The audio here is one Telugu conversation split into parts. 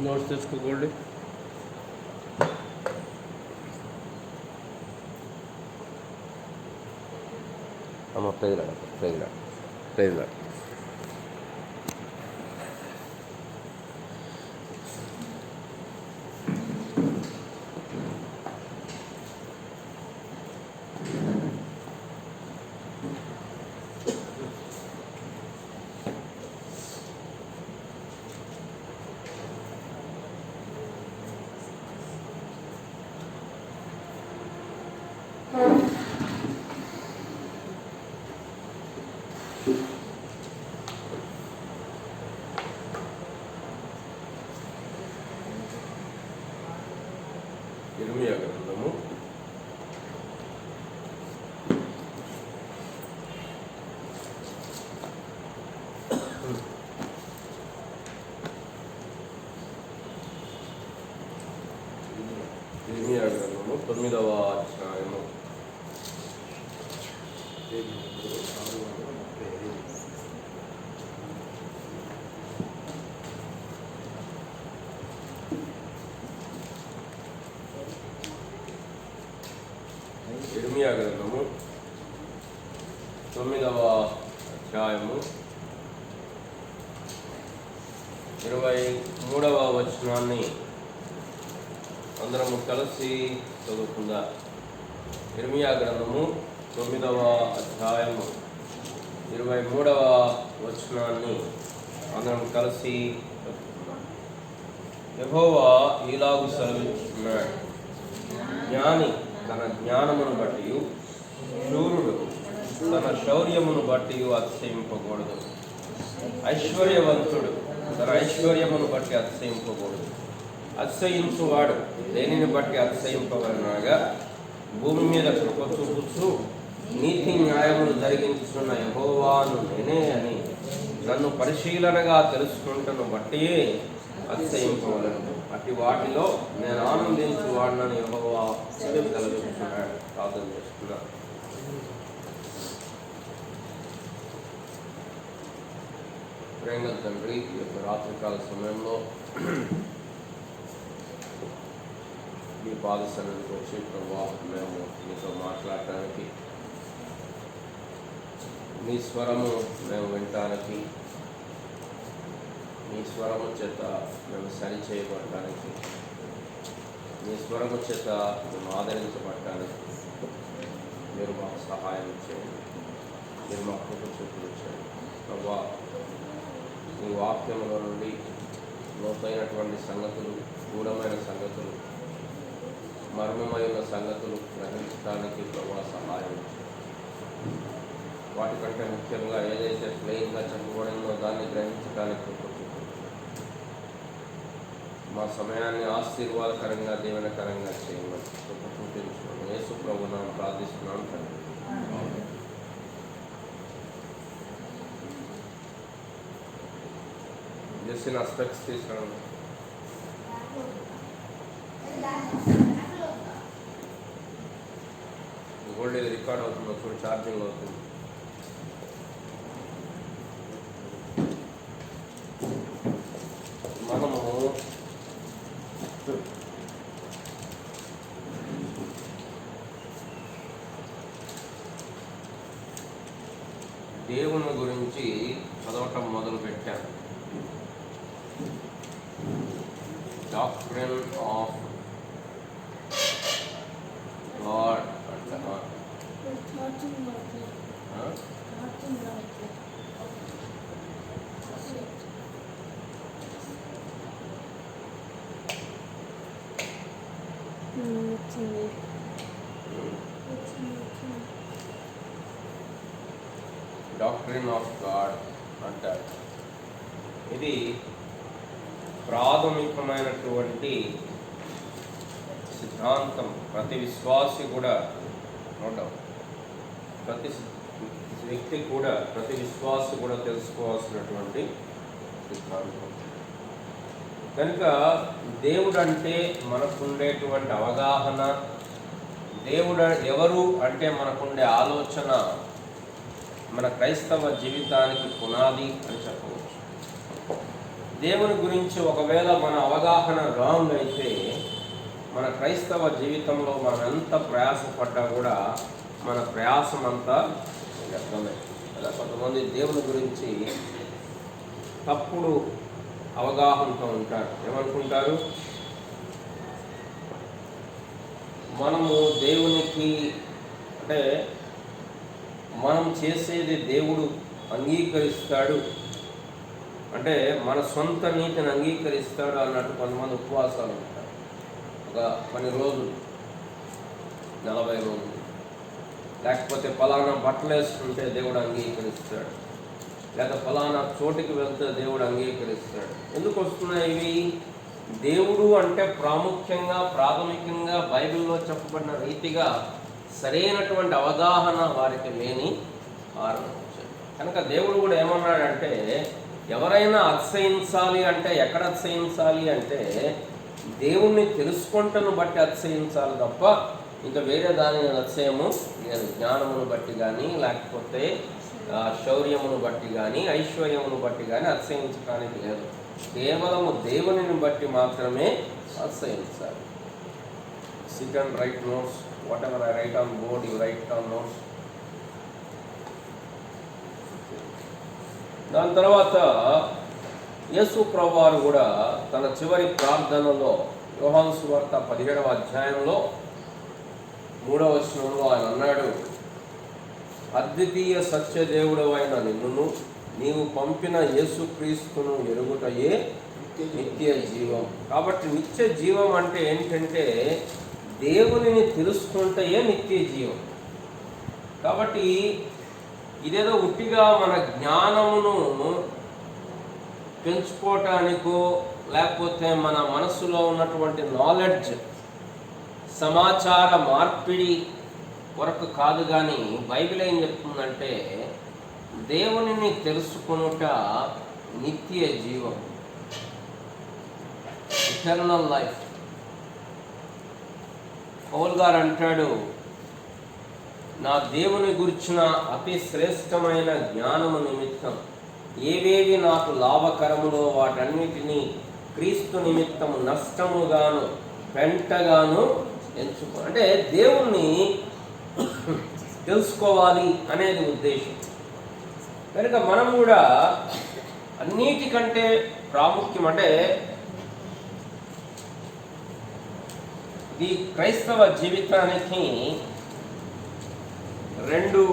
నోట్స్ తెచ్చుకోండి. అమ్మ ప్రైజ్లాడు. ఇర్మియా గ్రంథము 9వ అధ్యాయము. ఇర్మియా గ్రంథము 9వ అధ్యాయము 23వ వచనాన్ని అందరము కలిసి చదువుకుందాం. ఇర్మియా గ్రంథము 9వ అధ్యాయము 23వ వచనాన్ని అందరం కలిసి చదువుకుందాం. యెహోవా ఇలాగు సెలవిస్తున్నాడు, జ్ఞాని తన జ్ఞానమును బట్టి, శూరుడు తన శౌర్యమును బట్టి అతిశయింపకూడదు, ఐశ్వర్యవంతుడు తన ఐశ్వర్యమును బట్టి అతిశయింపకూడదు. అతిశయించువాడు దేనిని బట్టి అతిశయింపవలనగా, భూమి మీద కృప చూపుచు నీతి న్యాయములు జరిగించున్న యెహోవాను నేనే అని నన్ను పరిశీలనగా తెలుసుకుంటను బట్టి అతిశయింపవలను. అట్టి వాటిలో నేను ఆనందించువాడినని యెహోవా సెలవిస్తున్నాడు. ప్రార్థన చేస్తున్నాను. ప్రేమ తండ్రి, ఈ యొక్క రాత్రికాల సమయంలో మీ పాద సన్నిధికి వచ్చి ప్రభువా, మేము మీతో మాట్లాడటానికి, మీ స్వరము మేము వినటానికి, మీ స్వరము చేత మేము సరి చేయబడటానికి, మీ స్వరము చేత మేము ఆదరించబడటానికి మీరు మాకు సహాయం చేయండి. మీరు మా కృప చూపించండి ప్రభువా. మీ వాక్యముల నుండి లోతైనటువంటి సంగతులు, గూఢమైన సంగతులు, మర్మమైన సంగతులు గ్రహించడానికి ప్రభువా సహాయం చేయండి. వాటికంటే ముఖ్యంగా ఏదైతే ప్లెయిన్గా చెప్పబడిందో దాన్ని గ్రహించడానికి కృప చూపించండి. మా సమయాన్ని ఆశీర్వాదకరంగా, దీవెనకరంగా చేయమని కృప చూపించమని యేసు ప్రభువును ప్రార్థిస్తున్నాను తండ్రి. చేసిన స్పెక్స్ తీసుకురండి. గోల్డ్ ఇది రికార్డ్ అవుతుందో చూడు, ఛార్జింగ్ అవుతుంది. మనము దేవుని గురించి చదవటం మొదలు పెట్టాను. డాక్ట్రిన్ ఆఫ్ గాడ్ అంటారా? డాక్ట్రిన్ ఆఫ్ గాడ్ అంటారు. ఇది ప్రాథమికమైనటువంటి సిద్ధాంతం. ప్రతి విశ్వాసి కూడా ప్రతి వ్యక్తి కూడా, ప్రతి విశ్వాసి కూడా తెలుసుకోవాల్సినటువంటి సిద్ధాంతం. కనుక దేవుడు అంటే మనకుండేటువంటి అవగాహన, దేవుడు ఎవరు అంటే మనకుండే ఆలోచన మన క్రైస్తవ జీవితానికి పునాది అని చెప్పవచ్చు. దేవుని గురించి ఒకవేళ మన అవగాహన రాంగ్ అయితే మన క్రైస్తవ జీవితంలో మనం ఎంత ప్రయాసపడ్డా కూడా మన ప్రయాసం అంతా వ్యర్థమే. అలా కొంతమంది దేవుని గురించి తప్పుడు అవగాహనతో ఉంటారు. ఏమనుకుంటారు, మనము దేవునికి అంటే మనం చేసేది దేవుడు అంగీకరిస్తాడు, అంటే మన సొంత నీతిని అంగీకరిస్తాడు అన్నట్టు కొంతమంది ఉపవాసాలు ఉంటారు. ఒక 10 రోజులు, 40 రోజులు, లేకపోతే ఫలానా బట్టలు వేసుకుంటే దేవుడు అంగీకరిస్తాడు, లేదా ఫలానా చోటికి వెళ్తే దేవుడు అంగీకరిస్తాడు. ఎందుకు వస్తున్నాయి ఇవి? దేవుడు అంటే ప్రాథమికంగా బైబిల్లో చెప్పబడిన రీతిగా సరైనటువంటి అవగాహన వారికి లేని కారణం. కనుక దేవుడు కూడా ఏమన్నాడంటే, ఎవరైనా అతిశయించాలి అంటే ఎక్కడ అతిశయించాలి అంటే దేవుణ్ణి తెలుసుకుంటను బట్టి అతిశయించాలి తప్ప ఇంకా వేరే దాని అతిశయము లేదు. జ్ఞానమును బట్టి కానీ, లేకపోతే శౌర్యమును బట్టి కానీ, ఐశ్వర్యమును బట్టి కానీ అతిశయించడానికి లేదు. కేవలము దేవునిని బట్టి మాత్రమే అతిశయించాలి. Sit and write notes, whatever I write on board you write on notes. దాని తర్వాత యేసు ప్రభువారు కూడా తన చివరి ప్రార్థనలో యోహాను సువార్త 17వ అధ్యాయంలో 3వ వచనంలో ఆయన అన్నాడు, అద్వితీయ సత్యదేవుడు అయిన నిన్నును నీవు పంపిన యేసుక్రీస్తును ఎరుగుటయే నిత్య జీవం. కాబట్టి నిత్య జీవం అంటే ఏంటంటే దేవునిని తెలుసుకుంటయే నిత్య జీవం. కాబట్టి ఇదేదో ఉట్టిగా మన జ్ఞానమును పెంచుకోవటానికో లేకపోతే మన మనసులో ఉన్నటువంటి నాలెడ్జ్ సమాచార మార్పిడి కొరకు కాదు. కానీ బైబిల్ ఏం చెప్తుందంటే దేవునిని తెలుసుకొనుట నిత్య జీవం, ఇటర్నల్ లైఫ్. పౌలు గారు అంటాడు, నా దేవుని గురించిన అతి శ్రేష్టమైన జ్ఞానము నిమిత్తం ఏవేవి నాకు లాభకరములో వాటన్నిటినీ క్రీస్తు నిమిత్తము నష్టముగాను పెంటగాను ఎంచుకో. అంటే దేవుణ్ణి తెలుసుకోవాలి అనేది ఉద్దేశం. కనుక మనం కూడా అన్నిటికంటే ప్రాముఖ్యం అంటే ఈ క్రైస్తవ జీవితానికి 2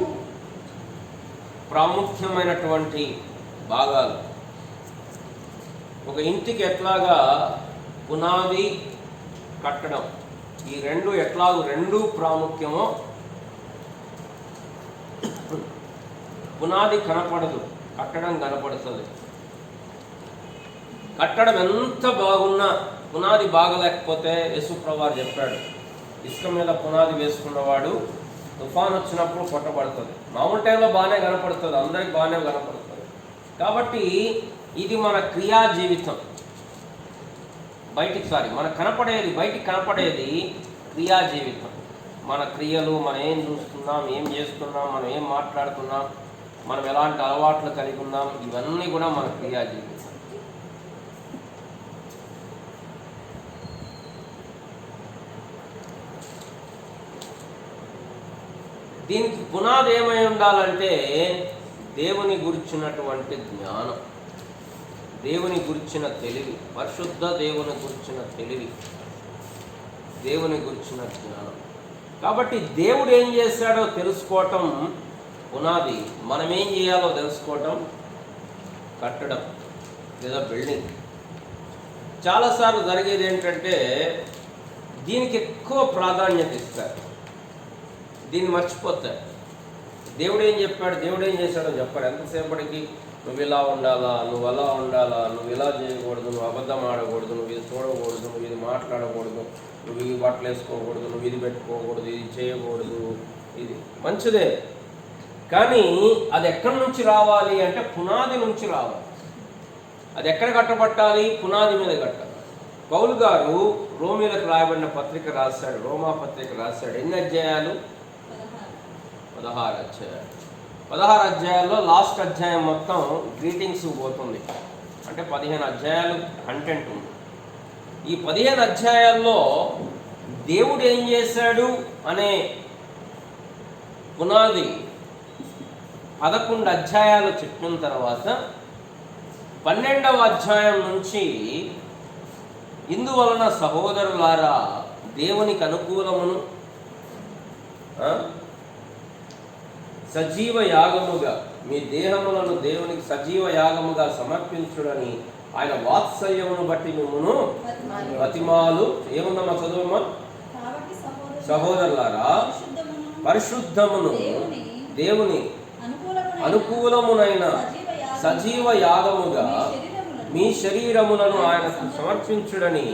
ప్రాముఖ్యమైనటువంటి భాగాలు. ఒక ఇంటికి ఎట్లాగా పునాది కట్టడం, ఈ 2 ప్రాముఖ్యమో, పునాది కనపడదు, కట్టడం కనపడుతుంది. కట్టడం ఎంత బాగున్నా పునాది బాగలేకపోతే యేసుప్రభువు చెప్పాడు, ఇసుక మీద పునాది వేసుకున్నవాడు తుఫాన్ వచ్చినప్పుడు కొట్టబడుతుంది. మామూలు టైంలో బాగానే కనపడుతుంది, అందరికి బాగానే కనపడుతుంది. కాబట్టి ఇది మన క్రియా జీవితం. బయటికి కనపడేది క్రియా జీవితం. మన క్రియలు, మనం ఏం చూస్తున్నాం, ఏం చేస్తున్నాం, మనం ఏం మాట్లాడుతున్నాం, మనం ఎలాంటి అలవాట్లు కలిగి ఉన్నాం, ఇవన్నీ కూడా మన క్రియా జీవితం. దీనికి పునాది ఏమై ఉండాలంటే దేవుని గురించినటువంటి జ్ఞానం, దేవుని గురించిన తెలివి, పరిశుద్ధ దేవుని గురించిన తెలివి, దేవుని గురించిన జ్ఞానం. కాబట్టి దేవుడు ఏం చేశాడో తెలుసుకోవటం పునాది, మనం ఏం చేయాలో తెలుసుకోవటం కట్టడం లేదా బిల్డింగ్. చాలాసార్లు జరిగేది ఏంటంటే దీనికి ఎక్కువ ప్రాధాన్యత ఇస్తారు, దీన్ని మర్చిపోతాడు. దేవుడు ఏం చెప్పాడు, దేవుడు ఏం చేశాడో చెప్పాడు. ఎంతసేపటికి నువ్వు ఇలా ఉండాలా, నువ్వు అలా ఉండాలా, నువ్వు ఇలా చేయకూడదు, నువ్వు అబద్ధం ఆడకూడదు, నువ్వు ఇది చూడకూడదు, నువ్వు ఇది మాట్లాడకూడదు, నువ్వు ఇది బట్టలు వేసుకోకూడదు, నువ్వు ఇది పెట్టుకోకూడదు, ఇది చేయకూడదు. ఇది మంచిదే, కానీ అది ఎక్కడి నుంచి రావాలి అంటే పునాది నుంచి రావాలి. అది ఎక్కడ కట్టబట్టాలి? పునాది మీద కట్టాలి. పౌలు గారు రోమీలకు రాయబడిన పత్రిక రాశాడు, రోమా పత్రిక రాశాడు. ఎన్ని అధ్యాయాలు? 16 అధ్యాయాలు. 16 అధ్యాయాల్లో లాస్ట్ అధ్యాయం మొత్తం గ్రీటింగ్స్ పోతుంది. అంటే 15 అధ్యాయాలు కంటెంట్ ఉంది. ఈ 15 అధ్యాయాల్లో దేవుడు ఏం చేశాడు అనే పునాది 11 అధ్యాయాలు చెప్పిన తర్వాత 12వ అధ్యాయం నుంచి ఇందువలన సహోదరులారా దేవునికి అనుకూలమును సజీవ యాగముగా మీ దేహములను దేవునికి సజీవ యాగముగా సమర్పించుడని ఆయన వాత్సల్యమును బట్టి మిమ్మును బతిమాలు. ఏముందమ్మా చదువమ్మా? సహోదరులారా పరిశుద్ధమును దేవుని అనుకూలమునైన సజీవ యాగముగా మీ శరీరములను ఆయనకు సమర్పించుడని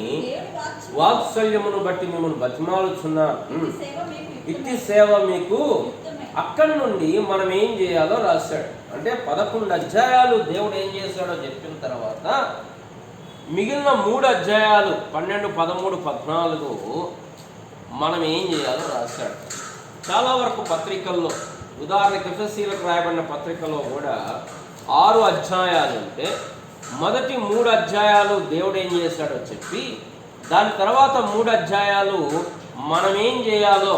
వాత్సల్యమును బట్టి మిమ్మల్ని బతిమాలుచున్నారు. ఇట్టి సేవ మీకు. అక్కడి నుండి మనం ఏం చేయాలో రాశాడు. అంటే 11 అధ్యాయాలు దేవుడు ఏం చేశాడో చెప్పిన తర్వాత మిగిలిన 3 అధ్యాయాలు 12, 13, 14 మనం ఏం చేయాలో రాశాడు. చాలా వరకు పత్రికల్లో, ఉదాహరణకు ఎఫెసీయులకు రాయబడిన పత్రికలో కూడా 6 అధ్యాయాలు ఉంటే మొదటి 3 అధ్యాయాలు దేవుడు ఏం చేశాడో చెప్పి దాని తర్వాత 3 అధ్యాయాలు మనం ఏం చేయాలో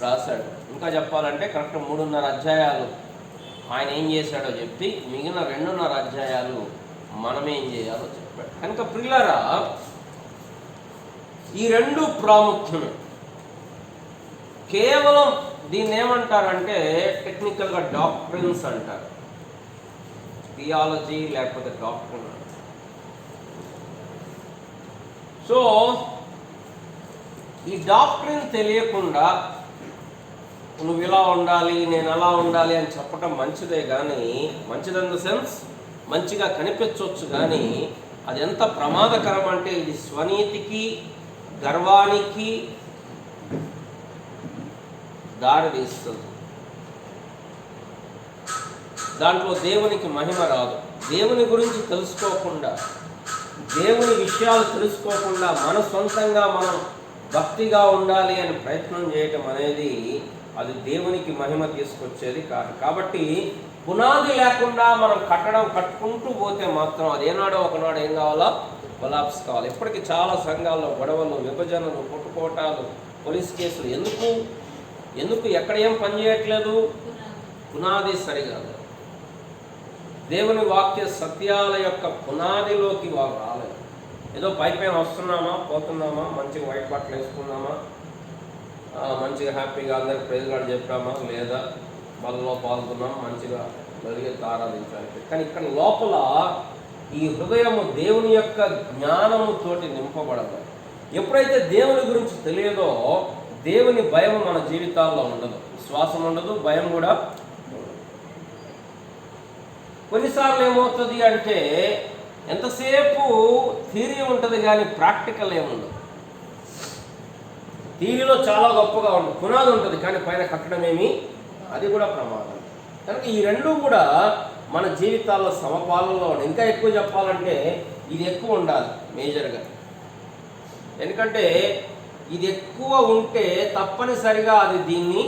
రాశాడు. ఇంకా చెప్పాలంటే కరెక్ట్ 3.5 అధ్యాయాలు ఆయన ఏం చేశాడో చెప్పి మిగిలిన 2.5 అధ్యాయాలు మనం ఏం చేయాలో చెప్పాడు. కనుక ప్రియులారా, ఈ 2 ప్రాముఖ్యమే. కేవలం దీన్ని ఏమంటారంటే టెక్నికల్గా డాక్ట్రిన్స్ అంటారు, థియాలజీ లేకపోతే డాక్ట్రిన్. సో ఈ డాక్ట్రిన్ తెలియకుండా నువ్వు ఇలా ఉండాలి, నేను అలా ఉండాలి అని చెప్పటం మంచిదే, కానీ మంచిదన్ ద సెన్స్ మంచిగా కనిపించవచ్చు, కానీ అది ఎంత ప్రమాదకరం అంటే ఇది స్వనీతికి గర్వానికి దారి తీస్తుంది. దాంట్లో దేవునికి మహిమ రాదు. దేవుని గురించి తెలుసుకోకుండా, దేవుని విషయాలు తెలుసుకోకుండా మన సొంతంగా మనం భక్తిగా ఉండాలి అని ప్రయత్నం చేయటం అనేది అది దేవునికి మహిమ తీసుకొచ్చేది కాదు. కాబట్టి పునాది లేకుండా మనం కట్టుకుంటూ పోతే మాత్రం అది ఏనాడో ఒకనాడు ఏం కావాలా, కొలాప్స్ కావాలి. ఇప్పటికీ చాలా సంఘాల్లో గొడవలు, విభజనలు, కొట్టుకోటాలు, పోలీస్ కేసులు. ఎందుకు ఎక్కడ ఏం పని చేయట్లేదు? పునాది సరిగా, దేవుని వాక్య సత్యాల యొక్క పునాదిలోకి వాళ్ళు రాలేదు. ఏదో పైపైన వస్తున్నామా, పోతున్నామా, మంచిగా వైట్ బట్టలు వేసుకున్నామా, మంచిగా హ్యాపీగా అందరికి ప్రైజ్ గాడు చెప్పామా, లేదా బలలో పాల్గొన్నాం, మంచిగా వెలిగెత్తి ఆరాధించాలి. కానీ ఇక్కడ లోపల ఈ హృదయము దేవుని యొక్క జ్ఞానముతోటి నింపబడదు. ఎప్పుడైతే దేవుని గురించి తెలియదో దేవుని భయం మన జీవితాల్లో ఉండదు, విశ్వాసం ఉండదు, భయం కూడా ఉండదు. కొన్నిసార్లు ఏమవుతుంది అంటే ఎంతసేపు థియరీ ఉంటుంది కానీ ప్రాక్టికల్ ఏముండదు. థియరీలో చాలా గొప్పగా ఉంటుంది, పునాది ఉంటుంది, కానీ పైన కట్టడం ఏమి, అది కూడా ప్రమాదం. కనుక ఈ 2 కూడా మన జీవితాల్లో సమపాలనలో ఉండాలి. ఇంకా ఎక్కువ చెప్పాలంటే ఇది ఎక్కువ ఉండాలి మేజర్గా. ఎందుకంటే ఇది ఎక్కువ ఉంటే తప్పనిసరిగా అది దీన్ని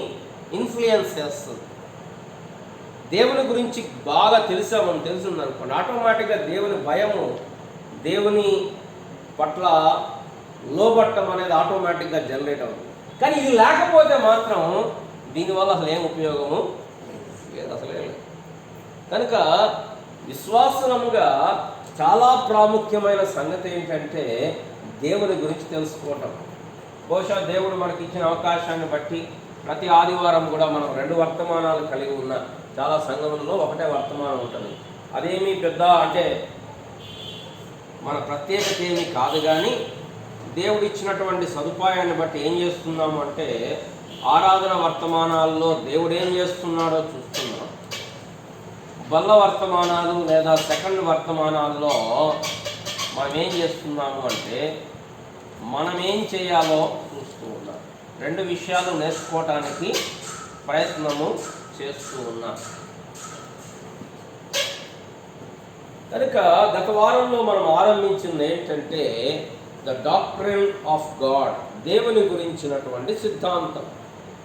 ఇన్ఫ్లుయెన్స్ చేస్తుంది. దేవుని గురించి బాగా తెలిసిందనుకోండి, ఆటోమేటిక్గా దేవుని భయము, దేవుని పట్ల లోబట్టం అనేది ఆటోమేటిక్గా జనరేట్ అవుతుంది. కానీ ఇది లేకపోతే మాత్రం దీనివల్ల అసలు ఏం ఉపయోగము లేదు, అసలే లేదు. కనుక విశ్వాసముగా చాలా ప్రాముఖ్యమైన సంగతి ఏంటంటే దేవుని గురించి తెలుసుకోవటం. బహుశా దేవుడు మనకి ఇచ్చిన అవకాశాన్ని బట్టి ప్రతి ఆదివారం కూడా మనం 2 వర్తమానాలు కలిగి ఉన్న చాలా సంఘములలో ఒకటే వర్తమానం ఉంటుంది. అదేమీ పెద్ద అంటే మన ప్రత్యేకత ఏమీ కాదు, కానీ దేవుడు ఇచ్చినటువంటి సదుపాయాన్ని బట్టి ఏం చేస్తున్నాము అంటే ఆరాధన వర్తమానాల్లో దేవుడు ఏం చేస్తున్నాడో చూస్తున్నాం. బల్ల వర్తమానాలు లేదా సెకండ్ వర్తమానాల్లో మనం ఏం చేస్తున్నాము అంటే మనం ఏం చేయాలో చూస్తూ ఉన్నాం. 2 విషయాలు నేర్చుకోవటానికి ప్రయత్నము చేస్తూ ఉన్నాం. కనుక గత వారంలో మనం ఆరంభించింది ఏంటంటే ద డాక్ట్రిన్ ఆఫ్ గాడ్, దేవుని గురించినటువంటి సిద్ధాంతం.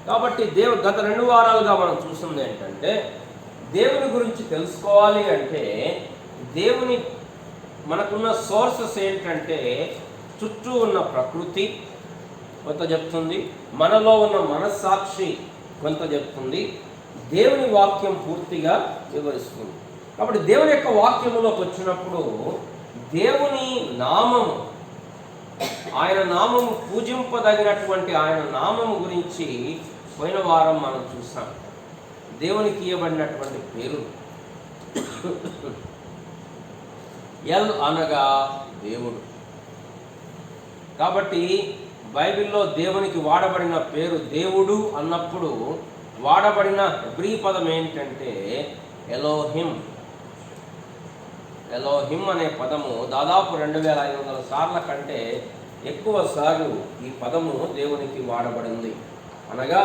కాబట్టి గత 2 వారాలుగా మనం చూసింది ఏంటంటే దేవుని గురించి తెలుసుకోవాలి అంటే దేవుని మనకున్న సోర్సెస్ ఏంటంటే చుట్టూ ఉన్న ప్రకృతి కొంత చెప్తుంది, మనలో ఉన్న మనస్సాక్షి కొంత చెప్తుంది, దేవుని వాక్యం పూర్తిగా వివరిస్తుంది. కాబట్టి దేవుని యొక్క వాక్యములోకి వచ్చినప్పుడు దేవుని నామము, ఆయన నామము పూజింపదగినటువంటి ఆయన నామము గురించి పోయిన వారం మనం చూసాం. దేవునికి ఇవ్వబడినటువంటి పేరు ఎల్ అనగా దేవుడు. కాబట్టి బైబిల్లో దేవునికి వాడబడిన పేరు దేవుడు అన్నప్పుడు వాడబడిన హెబ్రీ పదం ఏంటంటే ఎలోహిం. ఎలోహిం అనే పదము దాదాపు 2500 సార్ల కంటే ఎక్కువ సార్లు ఈ పదము దేవునికి వాడబడింది. అనగా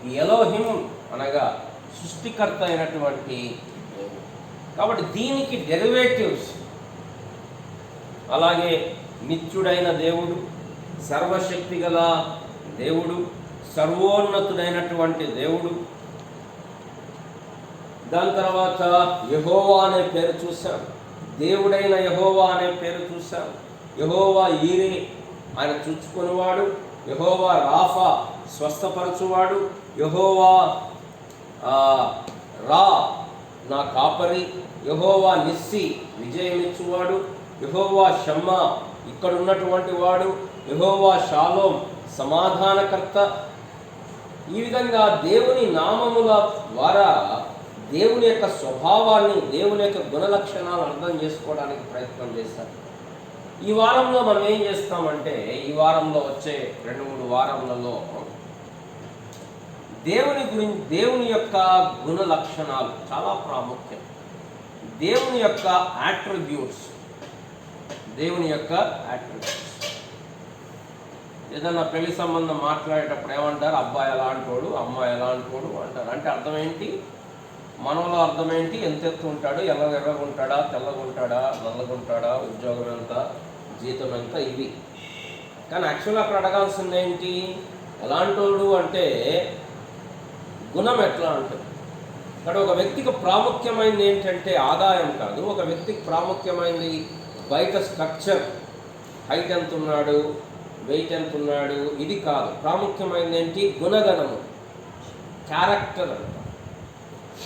ఈ ఎలోహిం అనగా సృష్టికర్త అయినటువంటి దేవుడు. కాబట్టి దీనికి డెరివేటివ్స్ అలాగే నిత్యుడైన దేవుడు, సర్వశక్తి గల దేవుడు, సర్వోన్నతుడైనటువంటి దేవుడు. దాని తర్వాత యెహోవా అనే పేరు చూసాం, దేవుడైన యెహోవా అనే పేరు చూసాం. యెహోవా ఈరే, ఆయన చూచుకునేవాడు. యెహోవా రాఫా, స్వస్థపరచువాడు. యెహోవా రా, నా కాపరి. యెహోవా నిస్సి, విజయమిచ్చువాడు. యెహోవా షమ్మా, ఇక్కడ ఉన్నటువంటి వాడు. యెహోవా షాలోం, సమాధానకర్త. ఈ విధంగా దేవుని నామముల ద్వారా దేవుని యొక్క స్వభావాన్ని, దేవుని యొక్క గుణలక్షణాలను అర్థం చేసుకోవడానికి ప్రయత్నం చేశారు. ఈ వారంలో మనం ఏం చేస్తామంటే, ఈ వారంలో వచ్చే 2-3 వారములలో దేవుని యొక్క గుణ లక్షణాలు చాలా ప్రాముఖ్యం. దేవుని యొక్క యాట్రిబ్యూట్స్, దేవుని యొక్క యాట్రిబ్యూట్స్. ఏదన్నా పెళ్లి సంబంధం మాట్లాడేటప్పుడు ఏమంటారు? అబ్బాయి ఎలాంటోడు, అమ్మాయి ఎలాంటోడు అంటారు. అంటే అర్థం ఏంటి? మనలో అర్థం ఏంటి? ఎంత ఎత్తు ఉంటాడు, ఎర్రగుంటాడా, తెల్లగుంటాడా, నల్లగుంటాడా, ఉద్యోగం ఎంత, జీతం ఎంత, ఇవి. కానీ యాక్చువల్గా అక్కడ అడగాల్సింది ఏంటి? ఎలాంటోడు అంటే గుణం ఎట్లా ఉంటుంది. ఇక్కడ ఒక వ్యక్తికి ప్రాముఖ్యమైనది ఏంటంటే ఆదాయం కాదు. ఒక వ్యక్తికి ప్రాముఖ్యమైనది బయట స్ట్రక్చర్, హైట్ ఎంత ఉన్నాడు, వెయిట్ ఎంత ఉన్నాడు, ఇది కాదు. ప్రాముఖ్యమైనది ఏంటి? గుణగణము, క్యారెక్టర్ అంట.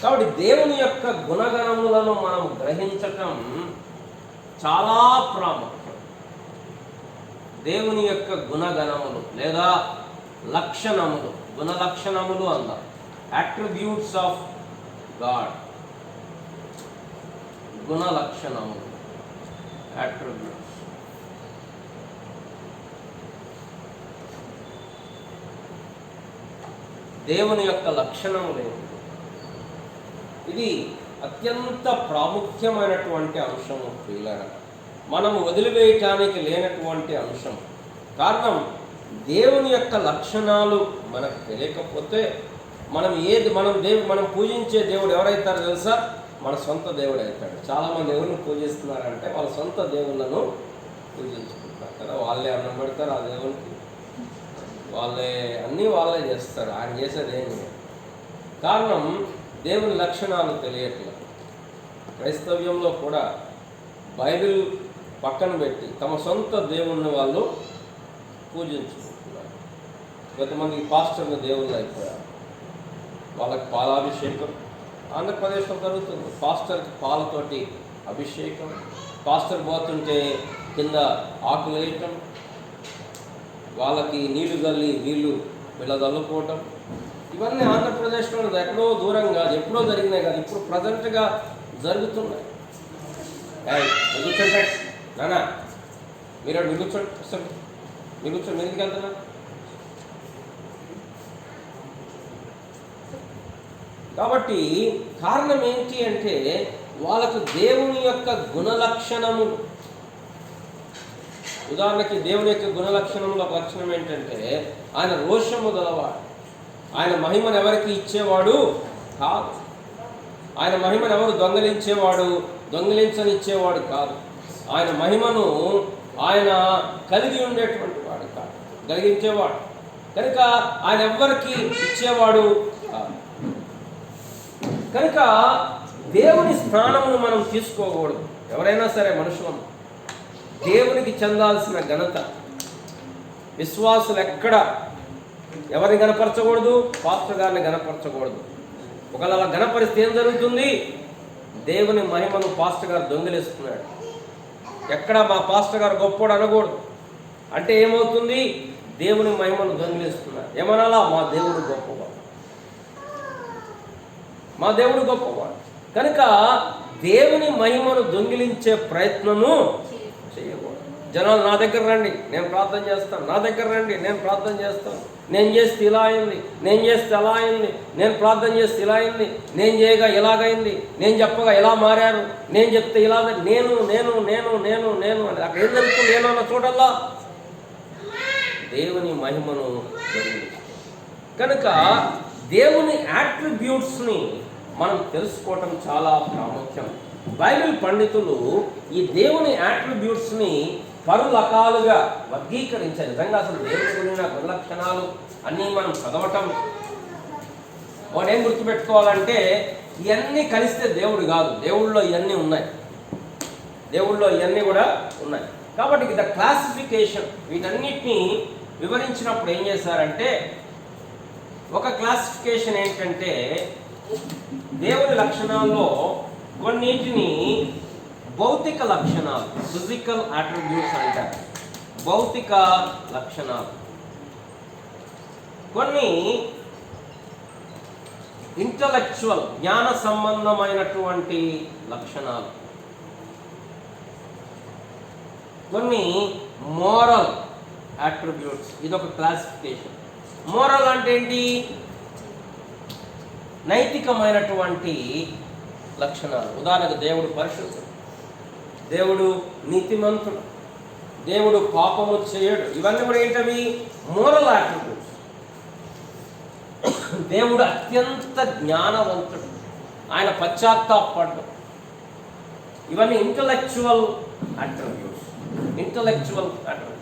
కాబట్టి దేవుని యొక్క గుణగణములను మనం గ్రహించటం చాలా ప్రాముఖ్యం. దేవుని యొక్క గుణగణములు లేదా లక్షణములు, గుణలక్షణములు అన్నారు. అట్రిబ్యూట్స్ ఆఫ్ గాడ్, గుణలక్షణములు, అట్రిబ్యూట్స్. దేవుని యొక్క లక్షణములు ఏమిటి? ఇది అత్యంత ప్రాముఖ్యమైనటువంటి అంశము ప్రియులారా. మనము వదిలివేయటానికి లేనటువంటి అంశం. కారణం, దేవుని యొక్క లక్షణాలు మనకు తెలియకపోతే మనం పూజించే దేవుడు ఎవరైతారో తెలుసా? మన సొంత దేవుడు అవుతాడు. చాలామంది ఎవరిని పూజిస్తున్నారంటే వాళ్ళ సొంత దేవుళ్ళను పూజించుకుంటారు కదా. వాళ్ళే అన్నం పెడతారు ఆ దేవునికి, వాళ్ళే చేస్తారు. ఆయన చేసేది ఏమి లేదు. కారణం, దేవుని లక్షణాలు తెలియట్లేదు. క్రైస్తవ్యంలో కూడా బైబిల్ పక్కన పెట్టి తమ సొంత దేవుణ్ణి వాళ్ళు పూజించుకుంటున్నారు. కొంతమంది పాస్టర్లు దేవుళ్ళు అయిపోయారు. వాళ్ళకి పాలాభిషేకం ఆంధ్రప్రదేశ్లో జరుగుతుంది. పాస్టర్కి పాలతోటి అభిషేకం, పాస్టర్ పోతుంటే కింద ఆకులు వేయటం, వాళ్ళకి నీళ్లు చల్లి నీళ్లు వీళ్ళ చల్లుకోవటం, ఇవన్నీ ఆంధ్రప్రదేశ్లో ఎక్కడో దూరంగా ఎప్పుడో జరిగినాయి కదా, ఇప్పుడు ప్రజెంట్గా జరుగుతున్నాయి. కూర్చోండి నానా, మీరు కూర్చోండి, మీరు కూర్చోండి, మీరు ఎందుకు వెళ్తున్నా? కాబట్టి కారణం ఏంటి అంటే వాళ్ళకు దేవుని యొక్క గుణలక్షణము. ఉదాహరణకి దేవుని యొక్క గుణలక్షణంలో ఒక లక్షణం ఏంటంటే ఆయన రోషము గలవాడు. ఆయన మహిమను ఎవరికి ఇచ్చేవాడు కాదు. ఆయన మహిమను ఎవరు దొంగిలించనిచ్చేవాడు కాదు. ఆయన మహిమను ఆయన కలిగి ఉండేటువంటి వాడు కాదు, కలిగించేవాడు. కనుక ఆయన ఎవ్వరికి ఇచ్చేవాడు కాదు. కనుక దేవుని స్థానమును మనం తీసుకోకూడదు. ఎవరైనా సరే మనుషులం, దేవునికి చెందాల్సిన ఘనత. విశ్వాసులు ఎక్కడ ఎవరిని గణపరచకూడదు? పాస్టర్ గారిని గణపరచకూడదు. ఒకవేళ అలా గణపరిస్తే ఏం జరుగుతుంది? దేవుని మహిమను పాస్టర్ గారు దొంగిలిస్తున్నాడు. ఎక్కడ మా పాస్టర్ గారు గొప్పోడు అనకూడదు. అంటే ఏమవుతుంది? దేవుని మహిమను దొంగిలిస్తున్నారు. ఏమనాలా? మా దేవుడు గొప్పవాడు, మా దేవుడు గొప్పవాడు. కనుక దేవుని మహిమను దొంగిలించే ప్రయత్నము చేయకూడదు. జనాలు నా దగ్గర రండి, నేను ప్రార్థన చేస్తాను, నా దగ్గర రండి, నేను ప్రార్థన చేస్తాను, నేను చేస్తే ఇలా అయింది, నేను చేస్తే అలా అయింది, నేను ప్రార్థన చేస్తే ఇలా అయింది, నేను చేయగా ఇలాగైంది, నేను చెప్పగా ఇలా మారారు, నేను చెప్తే ఇలా, నేను నేను నేను నేను నేను అని అక్కడ ఏం జరుగుతుంది? నేను అన్న చోటల్లా దేవుని మహిమను దొంగిలించాలి. కనుక దేవుని యాట్రిబ్యూట్స్ని మనం తెలుసుకోవటం చాలా ప్రాముఖ్యం. బైబిల్ పండితులు ఈ దేవుని యాట్రిబ్యూట్స్ని పలు రకాలుగా వర్గీకరించారు. నిజంగా అసలు దేవుని గురిన గుణలక్షణాలు అన్నీ మనం చదవటం, వాడు ఏం గుర్తుపెట్టుకోవాలంటే ఇవన్నీ కలిస్తే దేవుడు కాదు. దేవుళ్ళలో ఇవన్నీ ఉన్నాయి, దేవుళ్ళలో ఇవన్నీ కూడా ఉన్నాయి. కాబట్టి ఇది క్లాసిఫికేషన్. వీటన్నిటినీ వివరించినప్పుడు ఏం చేశారంటే, ఒక క్లాసిఫికేషన్ ఏంటంటే దేవుని లక్షణాల్లో కొన్నిటిని భౌతిక లక్షణాలు, ఫిజికల్ అట్రిబ్యూట్స్ అంటారు. భౌతిక లక్షణాలు. కొన్ని ఇంటలెక్చువల్, జ్ఞాన సంబంధమైనటువంటి లక్షణాలు. కొన్ని మోరల్ అట్రిబ్యూట్స్. ఇదొక క్లాసిఫికేషన్. మోరల్ అంటే ఏంటి? నైతికమైనటువంటి లక్షణాలు. ఉదాహరణకు దేవుడు పరిశుద్ధుడు, దేవుడు నీతిమంతుడు, దేవుడు పాపము చేయడు. ఇవన్నీ కూడా ఏంటవి? Moral attributes. దేవుడు అత్యంత జ్ఞానవంతుడు, ఆయన పశ్చాత్తాపడ్డు. ఇవన్నీ intellectual attributes. Intellectual attributes.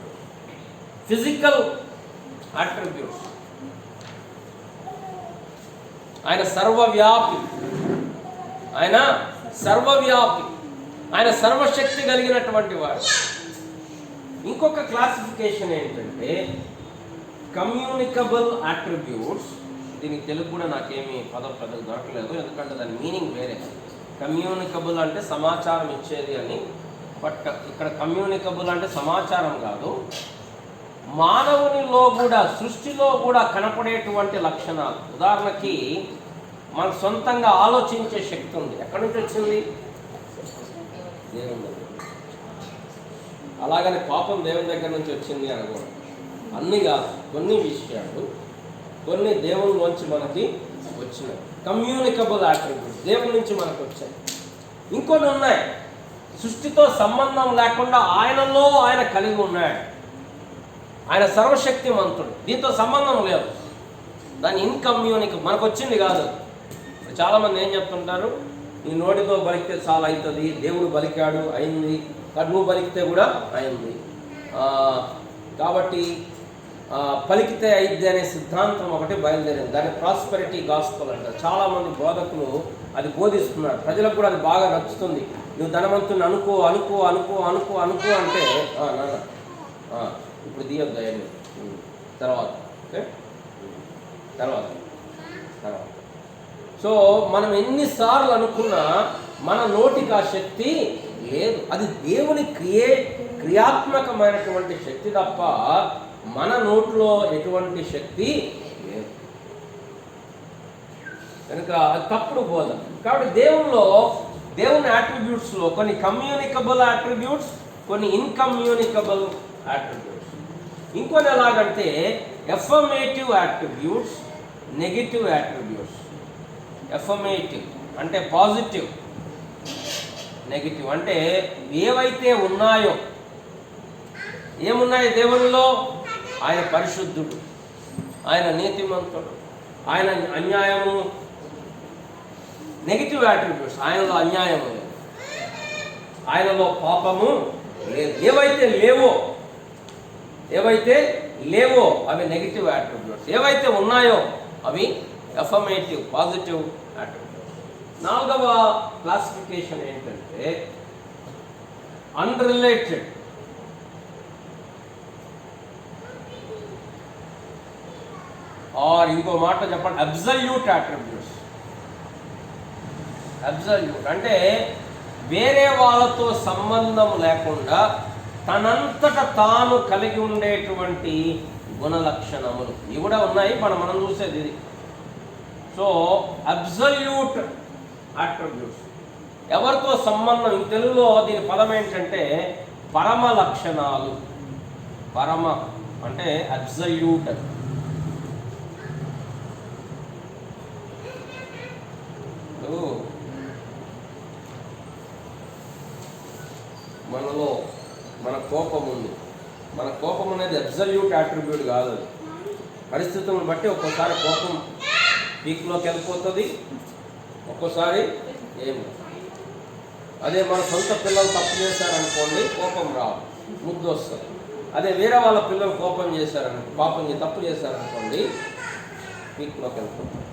Physical attributes. ఆయన సర్వవ్యాపి, ఆయన సర్వవ్యాపి, ఆయన సర్వశక్తి కలిగినటువంటి వాడు. ఇంకొక క్లాసిఫికేషన్ ఏంటంటే కమ్యూనికబుల్ అట్రిబ్యూట్స్. దీనికి తెలుగు కూడా నాకేమీ పదం దొరకలేదు, ఎందుకంటే దాని మీనింగ్ వేరే. కమ్యూనికబుల్ అంటే సమాచారం ఇచ్చేది అని, బట్ ఇక్కడ కమ్యూనికబుల్ అంటే సమాచారం కాదు, మానవునిలో కూడా, సృష్టిలో కూడా కనపడేటువంటి లక్షణాలు. ఉదాహరణకి మన సొంతంగా ఆలోచించే శక్తి ఉంది. ఎక్కడి నుంచి వచ్చింది? దేవుని దగ్గర. అలాగని పాపం దేవుని దగ్గర నుంచి వచ్చింది అనకూడదు. అన్నీ కాదు, కొన్ని విషయాలు, కొన్ని దేవునిలోంచి మనకి వచ్చినాయి. కమ్యూనికబుల్ అట్రిబ్యూట్స్ దేవుని నుంచి మనకు వచ్చాయి. ఇంకొన్ని ఉన్నాయి సృష్టితో సంబంధం లేకుండా ఆయనలో ఆయన కలిగి ఉన్నాడు. ఆయన సర్వశక్తిమంతుడు, దీంతో సంబంధం లేదు. దాని ఇన్కమ్యూనికబుల్, మనకు వచ్చింది కాదు. చాలామంది ఏం చెప్తుంటారు, నీ నోటితో బలికితే చాలా అవుతుంది, దేవుడు బలికాడు అయింది, నువ్వు బలికితే కూడా అయింది, కాబట్టి పలికితే అయిద్ది అనే సిద్ధాంతం ఒకటి బయలుదేరింది. దాన్ని ప్రాస్పెరిటీ గాస్పెల్ అంటారు. చాలామంది బోధకులు అది బోధిస్తున్నారు, ప్రజలకు కూడా అది బాగా నచ్చుతుంది. నువ్వు ధనవంతుని అనుకో అనుకో అనుకో అనుకో అనుకో అంటే నాన్న ఇప్పుడు తీయొద్దు అవన్నీ, తర్వాత ఓకే, తర్వాత. సో మనం ఎన్నిసార్లు అనుకున్నా మన నోటికి ఆ శక్తి లేదు. అది దేవుని క్రియాత్మకమైనటువంటి శక్తి తప్ప మన నోట్లో ఎటువంటి శక్తి లేదు. కనుక అది తప్పుడు బోధ. కాబట్టి దేవుని అట్రిబ్యూట్స్లో కొన్ని కమ్యూనికబుల్ అట్రిబ్యూట్స్, కొన్ని ఇన్కమ్యూనికబుల్ అట్రిబ్యూట్స్. ఇంకొని ఎలాగంటే affirmative attributes, negative attributes. Affirmative అంటే పాజిటివ్, నెగిటివ్ అంటే ఏవైతే ఉన్నాయో, ఏమున్నాయి దేవునిలో? ఆయన పరిశుద్ధుడు, ఆయన నీతిమంతుడు, ఆయన అన్యాయము. నెగిటివ్ అట్రిబ్యూట్స్, ఆయనలో అన్యాయము లేదు, ఆయనలో పాపము లేదు. ఏవైతే లేవో అవి నెగిటివ్ అట్రిబ్యూట్స్, ఏవైతే ఉన్నాయో అవి ఎఫర్మేటివ్, పాజిటివ్ అట్రిబ్యూట్స్. నాలుగవ క్లాసిఫికేషన్ ఏంటంటే అన్రిలేటెడ్. ఆర్ ఇంకో మాట చెప్పండి, అబ్సల్యూట్ అట్రిబ్యూట్స్. అబ్సల్యూట్ అంటే వేరే వాళ్ళతో సంబంధం లేకుండా తనంతట తాను కలిగి ఉండేటువంటి గుణలక్షణములు ఇవి కూడా ఉన్నాయి. మనం చూసేది ఇది. సో అబ్సల్యూట్ అట్రిబ్యూట్స్ ఎవరితో సంబంధం, తెలుగులో దీని పదం ఏంటంటే పరమ లక్షణాలు. పరమ అంటే అబ్సల్యూట్. మనలో మన కోపం ఉంది. మన కోపం అనేది అబ్సల్యూట్ అట్రిబ్యూట్ కాదు. అది పరిస్థితులను బట్టి ఒక్కోసారి కోపం పీక్లోకి వెళ్ళిపోతుంది, ఒక్కోసారి ఏమి. అదే మన సొంత పిల్లలు తప్పు చేశారనుకోండి, కోపం రాదు, ముద్దు వస్తుంది. అదే వేరే వాళ్ళ పిల్లలు తప్పు చేశారనుకోండి, పీక్లోకి వెళ్ళిపోతుంది.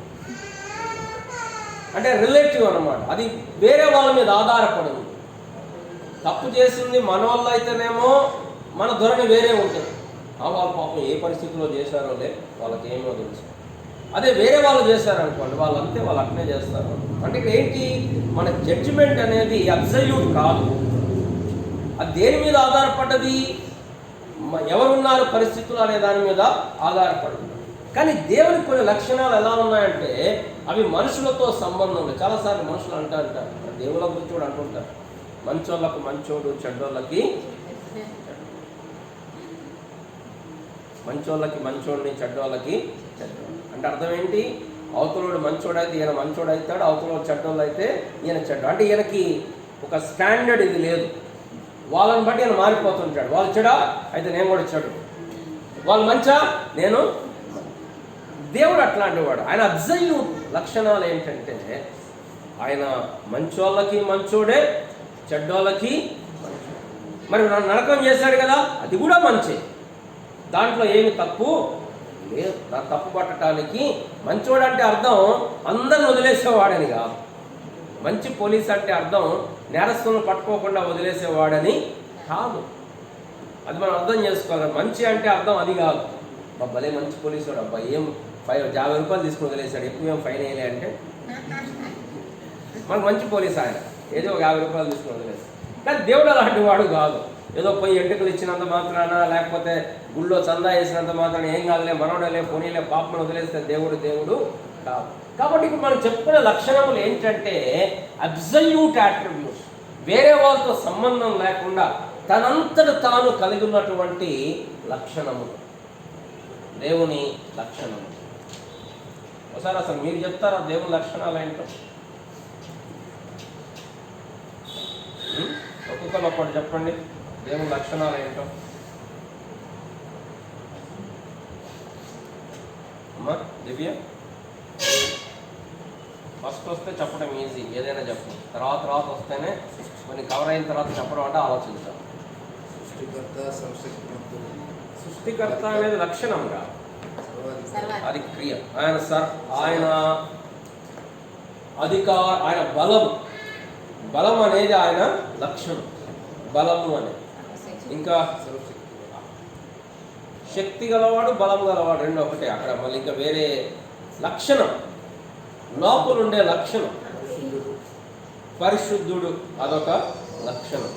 అంటే రిలేటివ్ అన్నమాట. అది వేరే వాళ్ళ మీద ఆధారపడదు. తప్పు చేసింది మన వల్ల అయితేనేమో మన ధోరణి వేరే ఉంటుంది. వాళ్ళ పాపం ఏ పరిస్థితిలో చేశారో వాళ్ళకి ఏమో తెలుసు. అదే వేరే వాళ్ళు చేశారనుకోండి, వాళ్ళంతే, వాళ్ళు అట్నే చేస్తారు. అంటే ఇక్కడ ఏంటి, మన జడ్జిమెంట్ అనేది అబ్సల్యూట్ కాదు. అది దేని మీద ఆధారపడ్డది, ఎవరున్నారు పరిస్థితులు అనే దాని మీద ఆధారపడదు. కానీ దేవుని కొన్ని లక్షణాలు ఎలా ఉన్నాయంటే అవి మనుషులతో సంబంధం లేదు. చాలాసార్లు మనుషులు అంటారు, దేవుళ్ళ గురించి కూడా అంటుంటారు, మంచోళ్ళకు మంచోడు, చెడ్డోళ్ళకి మంచోళ్ళకి మంచోడిని, చెడ్డోళ్ళకి చెడ్డోడు. అంటే అర్థం ఏంటి, అవతలోడు మంచోడైతే ఈయన మంచోడు అవుతాడు, అవతలోడు చెడ్డోళ్ళు అయితే ఈయన చెడ్డ. అంటే ఈయనకి ఒక స్టాండర్డ్ ఇది లేదు. వాళ్ళని బట్టి ఈయన మారిపోతుంటాడు. వాళ్ళు చెడా అయితే నేను కూడా చెడు, వాళ్ళు మంచా నేను. దేవుడు అట్లాంటి వాడు. ఆయన అబ్సల్యూట్ లక్షణాలు ఏంటంటే ఆయన మంచోళ్ళకి మంచోడే, చెడ్డోళ్ళకి. మరి నరకం చేశాడు కదా, అది కూడా మంచి, దాంట్లో ఏమి తప్పు లేదు. తప్పు పట్టడానికి మంచోడు అంటే అర్థం అందరిని వదిలేసేవాడని కాదు. మంచి పోలీస్ అంటే అర్థం నేరస్తులను పట్టుకోకుండా వదిలేసేవాడని కాదు. అది మనం అర్థం చేసుకోవాలి. మంచి అంటే అర్థం అది కాదు. భలే మంచి పోలీసు వాడు, అబ్బా ఏం 50 రూపాయలు తీసుకుని వదిలేశాడు, ఎక్కువ ఏం ఫైన్ వేయలే అంటే మనకు మంచి పోలీస్ ఆయన, ఏదో ఒక 50 రూపాయలు తీసుకుని వదిలేస్తాడు. కానీ దేవుడు అలాంటి వాడు కాదు. ఏదో పోయి ఎంటుకలు ఇచ్చినంత మాత్రాన, లేకపోతే గుళ్ళో చందా వేసినంత మాత్రాన ఏం కాదులే, మనోడలే, పోనీలే, పాపను వదిలేస్తే దేవుడు కాదు. కాబట్టి ఇప్పుడు మనం చెప్పుకునే లక్షణములు ఏంటంటే అబ్సల్యూట్ అట్రిబ్యూట్స్, వేరే వాళ్ళతో సంబంధం లేకుండా తనంతట తాను కలిగి ఉన్నటువంటి లక్షణములు, దేవుని లక్షణములు. ఒకసారి అసలు మీరు చెప్తారా దేవుని లక్షణాలు ఏంటో? ఒక్కొక్కరు ఒకటి చెప్పండి, దేవుని లక్షణాలు ఏంటో. అమ్మా దివ్య, ఫస్ట్ వస్తే చెప్పడం ఈజీ, ఏదైనా చెప్పు. తర్వాత వస్తేనే కొన్ని కవర్ అయిన తర్వాత చెప్పడం అంటే ఆలోచించాలి. సృష్టికర్త అనేది లక్షణం కాదు, అది క్రియ. ఆయన అధికారం, ఆయన బలం అనేది ఆయన లక్షణం. బలము అనేది, ఇంకా శక్తి గలవాడు, బలం గలవాడు, రెండు ఒకటే అక్కడ. మళ్ళీ ఇంకా వేరే లక్షణం, లోపలుండే లక్షణం. పరిశుద్ధుడు అదొక లక్షణం.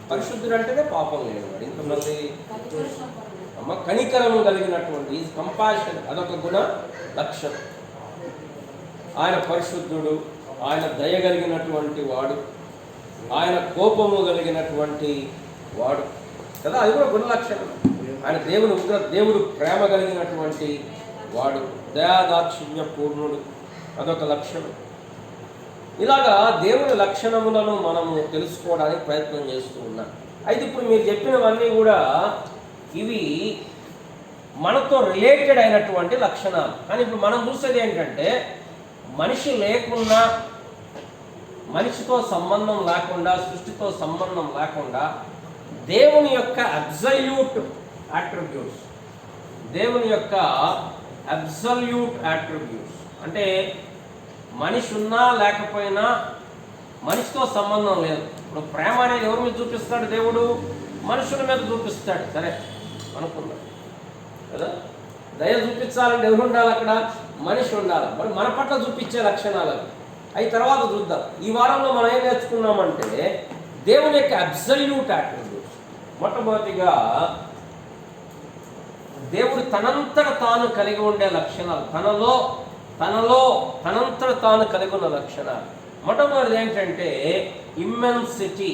పరిశుద్ధుడు అంటేనే పాపం లేనివాడు. ఇంకా మళ్ళీ కనికరము కలిగినటువంటి కంపాషన్, అదొక గుణ లక్షణం. ఆయన పరిశుద్ధుడు, ఆయన దయ కలిగినటువంటి వాడు, ఆయన కోపము కలిగినటువంటి వాడు కదా, అది కూడా గుణ లక్షణం. ఆయన దేవుడు ప్రేమ కలిగినటువంటి వాడు, దయాదాక్షిణ్య పూర్ణుడు, అదొక లక్షణం. ఇలాగా దేవుని లక్షణములను మనము తెలుసుకోవడానికి ప్రయత్నం చేస్తూ ఉన్నాం. అయితే ఇప్పుడు మీరు చెప్పినవన్నీ కూడా ఇవి మనతో రిలేటెడ్ అయినటువంటి లక్షణాలు. కానీ ఇప్పుడు మనం చూసేది ఏంటంటే మనిషి లేకుండా, మనిషితో సంబంధం లేకుండా, సృష్టితో సంబంధం లేకుండా దేవుని యొక్క అబ్సల్యూట్ అట్రిబ్యూట్స్, దేవుని యొక్క అబ్సల్యూట్ అట్రిబ్యూట్స్ అంటే మనిషి ఉన్నా లేకపోయినా మనిషితో సంబంధం లేదు. ఇప్పుడు ప్రేమ అనేది ఎవరి మీద చూపిస్తాడు? దేవుడు మనుషుల మీద చూపిస్తాడు. సరే అనుకున్నాడు కదా. దయ చూపించాలంటే ఎవరు ఉండాలి? అక్కడ మనిషి ఉండాలి. మరి మన పట్ల చూపించే లక్షణాలు అవి తర్వాత చూద్దాం. ఈ వారంలో మనం ఏం నేర్చుకున్నామంటే దేవుని యొక్క అబ్సల్యూట్ అట్రిబ్యూట్స్. మొట్టమొదటిగా దేవుడు తనంతట తాను కలిగి ఉండే లక్షణాలు, తనంతట తాను కలిగి ఉన్న లక్షణాలు. మొట్టమొదటిది ఏంటంటే ఇమ్మెన్సిటీ.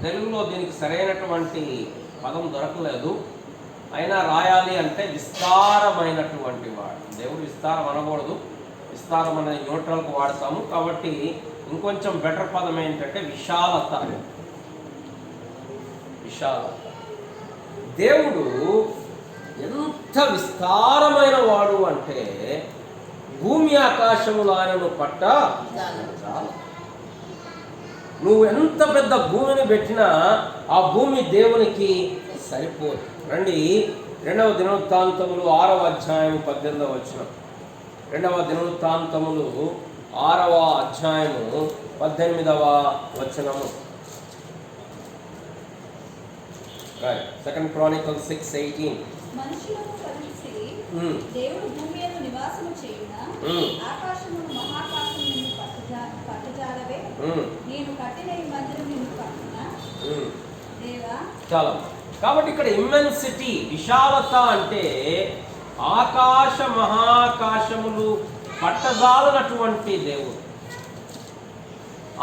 తెలుగులో దీనికి సరైనటువంటి పదం దొరకలేదు. అయినా రాయాలి అంటే విస్తారమైనటువంటి వాడు. దేవుడు విస్తారం అనకూడదు, విస్తారం అనేది న్యూట్రల్కు వాడతాము. కాబట్టి ఇంకొంచెం బెటర్ పదం ఏంటంటే విశాలత. దేవుడు ఎంత విస్తారమైన వాడు అంటే భూమి ఆకాశములు ఆయనను పట్ట చాలు. నువ్వు ఎంత పెద్ద భూమిని పెట్టినా ఆ భూమి దేవునికి సరిపోదు. రండి 2వ దినవృత్తాంతములు 6వ అధ్యాయము 18వ వచనం. 2వ దినవృత్తాంతములు 6వ అధ్యాయము 18వ వచనము. Second Chronicle 6:18. మనుషులను కలిసి దేవుడు భూమి యందు నివాసము చేయున ఆకాశమును మహాకాశమును పట్టజాలవే. నేను కట్టిన ఈ మందిరం నిన్ను కట్టునా దేవా. చాలా. కాబట్టి ఇక్కడ ఇమ్మెన్సిటీ, విశాలత అంటే ఆకాశ మహాకాశములు పట్టజాలనటువంటి దేవుడు.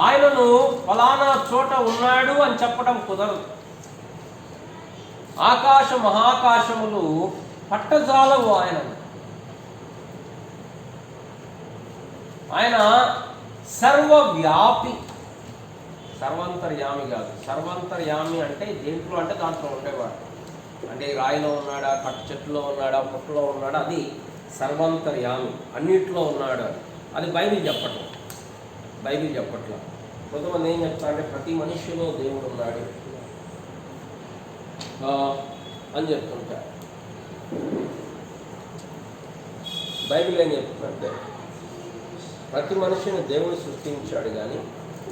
ఆయనను ఫలానా చోట ఉన్నాడు అని చెప్పడం కుదరదు. ఆకాశ మహాకాశములు పట్టజాలవు ఆయన సర్వవ్యాపి. సర్వంతర్యామి కాదు. సర్వంతర్యామి అంటే దేంట్లో అంటే దాంట్లో ఉండేవాడు. అంటే రాయిలో ఉన్నాడా, కట్టు చెట్టులో ఉన్నాడా, పుట్టలో ఉన్నాడా, అది సర్వంతర్యామి. అన్నిట్లో ఉన్నాడు. అది బైబిల్ చెప్పట్లా. కొంతమంది ఏం చెప్తారంటే ప్రతి మనిషిలో దేవుడు ఉన్నాడు అని చెప్తుంటారు. బైబిల్ ఏం చెప్తుందంటే ప్రతి మనిషిని దేవుడు సృష్టించాడు, కానీ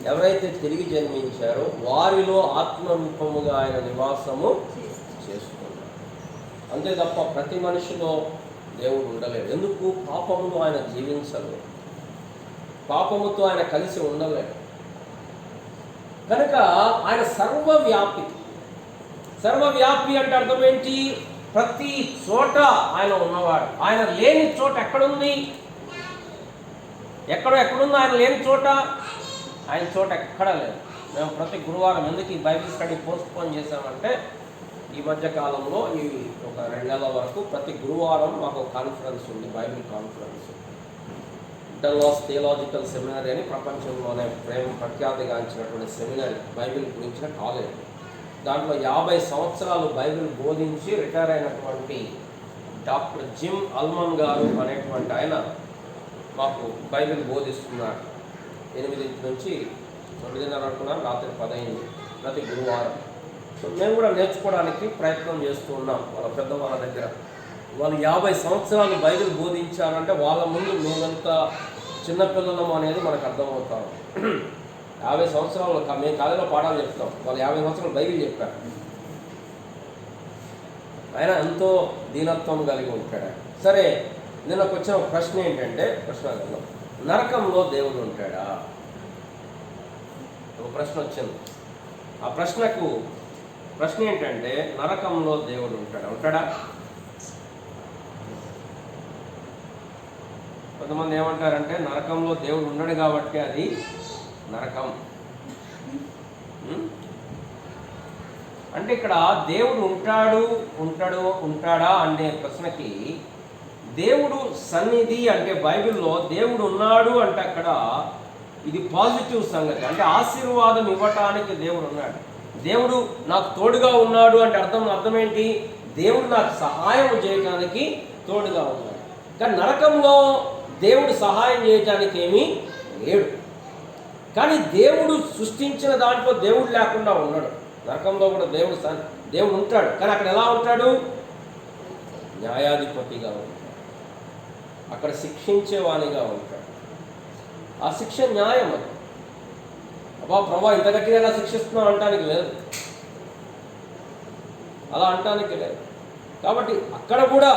ఎవరైతే తిరిగి జన్మించారో వారిలో ఆత్మరూపముగా ఆయన నివాసము చేసుకున్నాడు. అంతే తప్ప ప్రతి మనిషిలో దేవుడు ఉండలేడు. ఎందుకు? పాపముతో ఆయన జీవించలేడు, పాపముతో ఆయన కలిసి ఉండలేడు. కనుక ఆయన సర్వవ్యాపి అంటే అర్థం ఏంటి? ప్రతి చోట ఆయన ఉన్నవాడు. ఆయన లేని చోట ఎక్కడుంది? ఎక్కడుంది ఆయన లేని చోట? ఆయన చోట ఎక్కడ లేదు. మేము ప్రతి గురువారం ఎందుకు ఈ బైబిల్ స్టడీ పోస్ట్పోన్ చేశామంటే ఈ మధ్య కాలంలో ఈ ఒక 2 నెలల వరకు ప్రతి గురువారం మాకు కాన్ఫరెన్స్ ఉంది, Bible conference. Dallas theological seminary అని ప్రపంచంలోనే ప్రఖ్యాతిగాంచినటువంటి సెమినరీ, బైబిల్ గురించిన కాలేజ్. దాంట్లో 50 సంవత్సరాలు బైబిల్ బోధించి రిటైర్ అయినటువంటి డాక్టర్ జిమ్ అల్మన్ గారు అనేటువంటి ఆయన మాకు బైబిల్ బోధిస్తున్నారు. 8 నుంచి 9:30 అనుకున్నాం, రాత్రి 10 ప్రతి గురువారం. సో మేము కూడా నేర్చుకోవడానికి ప్రయత్నం చేస్తూ ఉన్నాం వాళ్ళ పెద్దవాళ్ళ దగ్గర. వాళ్ళు 50 సంవత్సరాలు బైబిల్ బోధించారంటే వాళ్ళ ముందు మేమంతా చిన్నపిల్లలము అనేది మనకు అర్థమవుతాం. 50 సంవత్సరాలు మేము కాలేజీలో పాఠాలు చెప్తాం, వాళ్ళు 50 సంవత్సరాలు బైబిల్ చెప్పారు. ఆయన ఎంతో దీనత్వం కలిగి ఉంటాడు. సరే, నిన్నకు వచ్చిన ప్రశ్న ఏంటంటే, నరకంలో దేవుడు ఉంటాడా? ఒక ప్రశ్న వచ్చింది. ఆ ప్రశ్న ఏంటంటే నరకంలో దేవుడు ఉంటాడా? కొంతమంది ఏమంటారంటే నరకంలో దేవుడు ఉన్నాడు కాబట్టి అది నరకం. అంటే ఇక్కడ దేవుడు ఉంటాడా అనే ప్రశ్నకి దేవుడు సన్నిధి అంటే బైబిల్లో దేవుడు ఉన్నాడు అంటే అక్కడ ఇది పాజిటివ్ సంగతి. అంటే ఆశీర్వాదం ఇవ్వటానికి దేవుడు ఉన్నాడు. దేవుడు నాకు తోడుగా ఉన్నాడు అంటే అర్థం ఏంటి? దేవుడు నాకు సహాయం చేయడానికి తోడుగా ఉన్నాడు. కానీ నరకంలో దేవుడు సహాయం చేయటానికి ఏమీ లేడు. కానీ దేవుడు సృష్టించిన దాంట్లో దేవుడు లేకుండా ఉన్నాడు. నరకంలో కూడా దేవుడు ఉంటాడు. కానీ అక్కడ ఎలా ఉంటాడు? న్యాయాధిపతిగా ఉంటాడు, అక్కడ శిక్షించేవానిగా ఉంటాడు. ఆ శిక్ష న్యాయం. అది అబ్బా ప్రభా ఇంత గట్టిగా ఎలా శిక్షిస్తున్నావు అంటానికి లేదు, అలా అంటానికి లేదు. కాబట్టి అక్కడ కూడా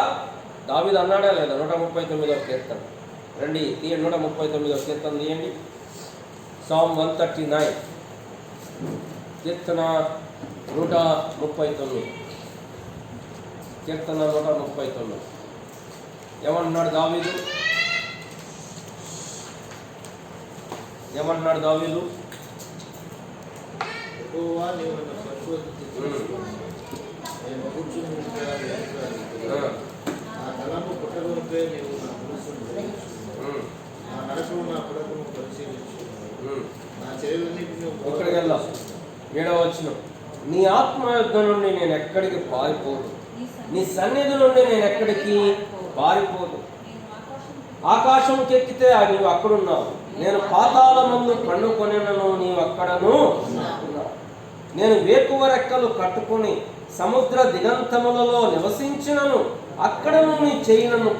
దావీదు అన్నాడా లేదా? 139వ కీర్తన రండి తీయండి, 139వ కీర్తన తీయండి. Psalm 139 కీర్తన 139, కీర్తన 139. ఏమంటున్నాడు దావీదు? ఏమంటున్నాడు దావీదు? ఇక్కడికి వెళ్దాం. 7వ వచనం, నీ ఆత్మ యుద్ధం నుండి నేను ఎక్కడికి పారిపోదు, నీ సన్నిధి నుండి నేను ఎక్కడికి పారిపోదు. ఆకాశంకి ఎక్కితే నీవు అక్కడున్నావు, నేను పాతాళమందు పండుకొనినను నీవు అక్కడను ఉన్నావు. నేను వేకువ రెక్కలు కట్టుకుని సముద్ర దిగంతములలో నివసించినను అక్కడను నీ చెయ్యి నన్ను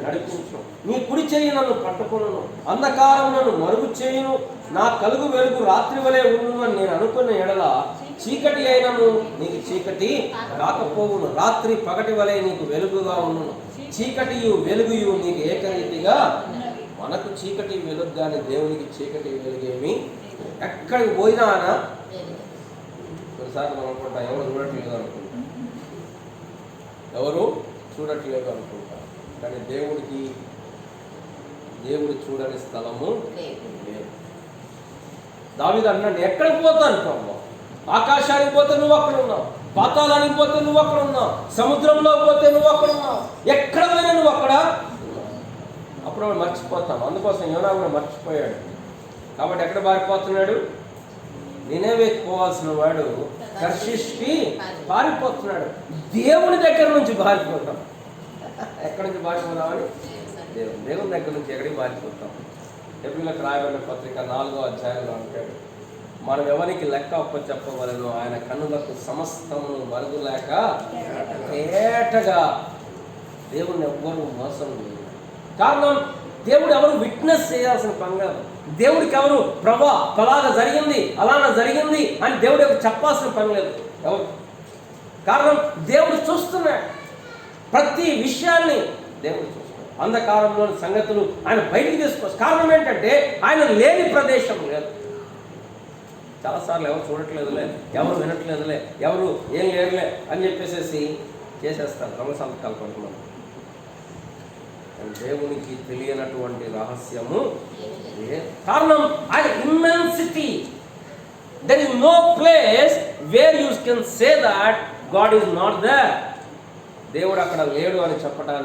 నడిపించు, నీ కుడి చెయ్యి నన్ను పట్టుకును. అంధకారం నన్ను మరుగు చేయును, నా కలుగు వెలుగు రాత్రి వలె ఉండును అని నేను అనుకున్న ఎడల చీకటి అయినను నీకు చీకటి రాకపోవును, రాత్రి పగటి వలె నీకు వెలుగుగా ఉండును, చీకటియు వెలుగుయు నీకు ఏకరీతిగా. మనకు చీకటి వెలుగు కానీ దేవునికి చీకటి వెలుగేమి ఎక్కడికి పోయినా కొన్నిసార్లు మనం అనుకుంటా ఎవరు చూడట్లేదు అనుకుంటా, ఎవరు చూడట్లేదు అనుకుంటా. కానీ దేవుడు చూడని స్థలము లేదు. దావీదు అన్నాడు, ఎక్కడికి పోతాను ప్రభు? ఆకాశానికి పోతే నువ్వు అక్కడ ఉన్నావు, పాతాళానికి పోతే నువ్వు అక్కడ ఉన్నావు, సముద్రంలో పోతే నువ్వు అక్కడ ఉన్నావు, ఎక్కడ పోయినా నువ్వు అక్కడ. అప్పుడు మర్చిపోతాం. అందుకోసం యోనా కూడా మర్చిపోయాడు. కాబట్టి ఎక్కడ పారిపోతున్నాడు? నినెవేకి పోవాల్సిన వాడు తర్షీష్కి పారిపోతున్నాడు. దేవుని దగ్గర నుంచి పారిపోతాం. ఎక్కడి నుంచి పారిపోతామని? దేవుని దగ్గర నుంచి ఎక్కడికి పారిపోతాం? హెబ్రీయులకు రాయబడిన పత్రిక 4వ అధ్యాయంలో అంటాడు, మనం ఎవరికి లెక్క అప్పచెప్పవలెనో ఆయన కన్నులకు సమస్తమును మరుగులేక ఏటగా. దేవుని ఎవ్వరూ మోసం లేదు. కారణం దేవుడు ఎవరు విట్నెస్ చేయాల్సిన పని కాదు. దేవుడికి ఎవరు ప్రభా ఫలానా జరిగింది అలానా జరిగింది అని దేవుడికి చెప్పాల్సిన పని లేదు ఎవరు. కారణం దేవుడు చూస్తున్నాడు ప్రతి విషయాన్ని. దేవుడు చూస్తున్నాడు. అంధకారంలోని సంగతులు ఆయన బయటికి తీసుకోవచ్చు. కారణం ఏంటంటే ఆయన లేని ప్రదేశం లేదు. చాలాసార్లు ఎవరు చూడట్లేదులే, ఎవరు వినట్లేదులే, ఎవరు ఏం లేదులే అని చెప్పేసి చేసేస్తారు రంగ సంతకాలు కొంతమంది. దేవునికి తెలియనటువంటి రహస్యము కారణం ఆయన immensity. There is no place where you can say that God is not there. దేవుడు అక్కడ లేడు అని చెప్పడానికి